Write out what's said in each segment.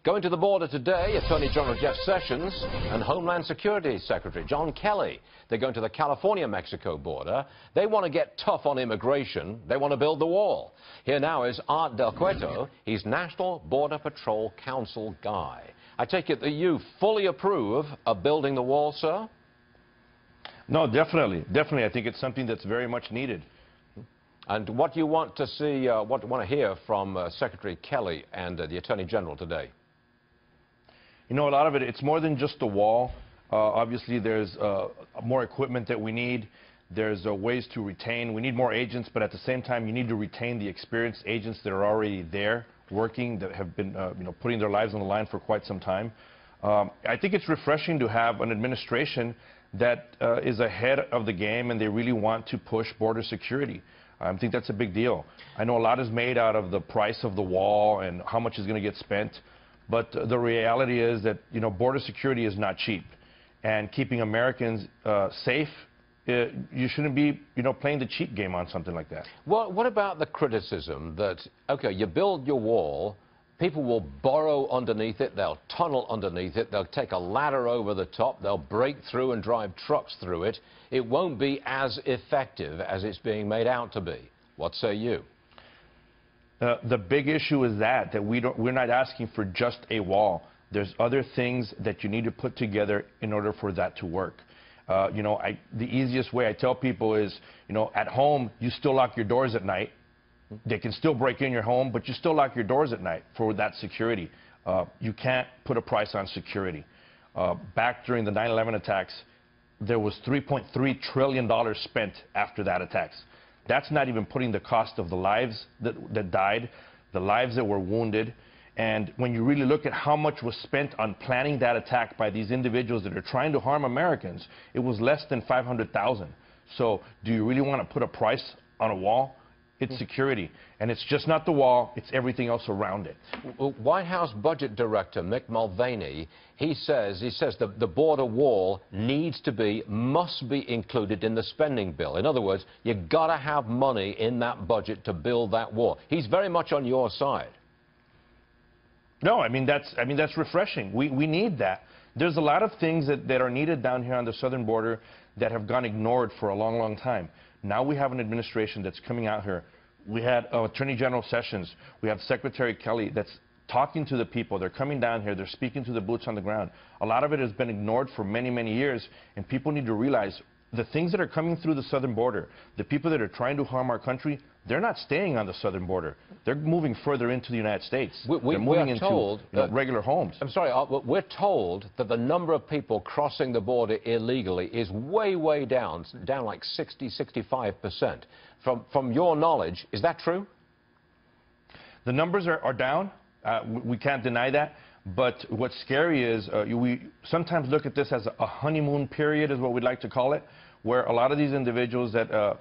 Going to the border today, Attorney General Jeff Sessions and Homeland Security Secretary John Kelly. They're going to the California-Mexico border. They want to get tough on immigration. They want to build the wall. Here now is Art Del Cueto. He's National Border Patrol Council guy. I take it that you fully approve of building the wall, sir? No, definitely. Definitely. I think it's something that's very much needed. And what do you want to see, what do you want to hear from Secretary Kelly and the Attorney General today? You know, a lot of it, it's more than just the wall. Obviously, there's more equipment that we need. There's ways to retain. We need more agents, but at the same time, you need to retain the experienced agents that are already there working, that have been putting their lives on the line for quite some time. I think it's refreshing to have an administration that is ahead of the game, and they really want to push border security. I think that's a big deal. I know a lot is made out of the price of the wall and how much is going to get spent, but the reality is that, border security is not cheap. And keeping Americans safe, you shouldn't be, playing the cheap game on something like that. Well, what about the criticism that, okay, you build your wall, people will burrow underneath it, they'll tunnel underneath it, they'll take a ladder over the top, they'll break through and drive trucks through it. It won't be as effective as it's being made out to be. What say you? The big issue is that we're not asking for just a wall. There's other things that you need to put together in order for that to work. The easiest way I tell people is, at home, you still lock your doors at night. They can still break in your home, but you still lock your doors at night for that security. You can't put a price on security. Back during the 9/11 attacks, there was $3.3 trillion spent after that attacks. That's not even putting the cost of the lives that died, the lives that were wounded. And when you really look at how much was spent on planning that attack by these individuals that are trying to harm Americans, it was less than $500,000. So do you really want to put a price on a wall? It's security. And it's just not the wall, it's everything else around it. White House Budget Director Mick Mulvaney, he says the border wall must be included in the spending bill. In other words, you've got to have money in that budget to build that wall. He's very much on your side. No, that's refreshing. We need that. There's a lot of things that are needed down here on the southern border that have gone ignored for a long, long time. Now we have an administration that's coming out here. We had Attorney General Sessions. We have Secretary Kelly that's talking to the people. They're coming down here. They're speaking to the boots on the ground. A lot of it has been ignored for many, many years, and people need to realize the things that are coming through the southern border, the people that are trying to harm our country, they're not staying on the southern border. They're moving further into the United States. They're moving into regular homes. I'm sorry, we're told that the number of people crossing the border illegally is way, way down like 65%. From your knowledge, is that true? The numbers are down. We can't deny that. But what's scary is we sometimes look at this as a honeymoon period, is what we'd like to call it, where a lot of these individuals that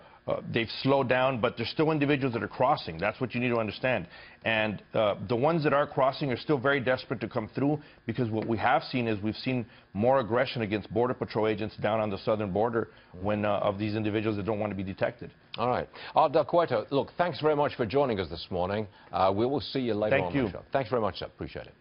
they've slowed down, but there's still individuals that are crossing. That's what you need to understand. And the ones that are crossing are still very desperate to come through, because what we have seen is we've seen more aggression against Border Patrol agents down on the southern border of these individuals that don't want to be detected. All right. Del Cueto, look, thanks very much for joining us this morning. We will see you later on the show. Thanks very much, sir. Appreciate it.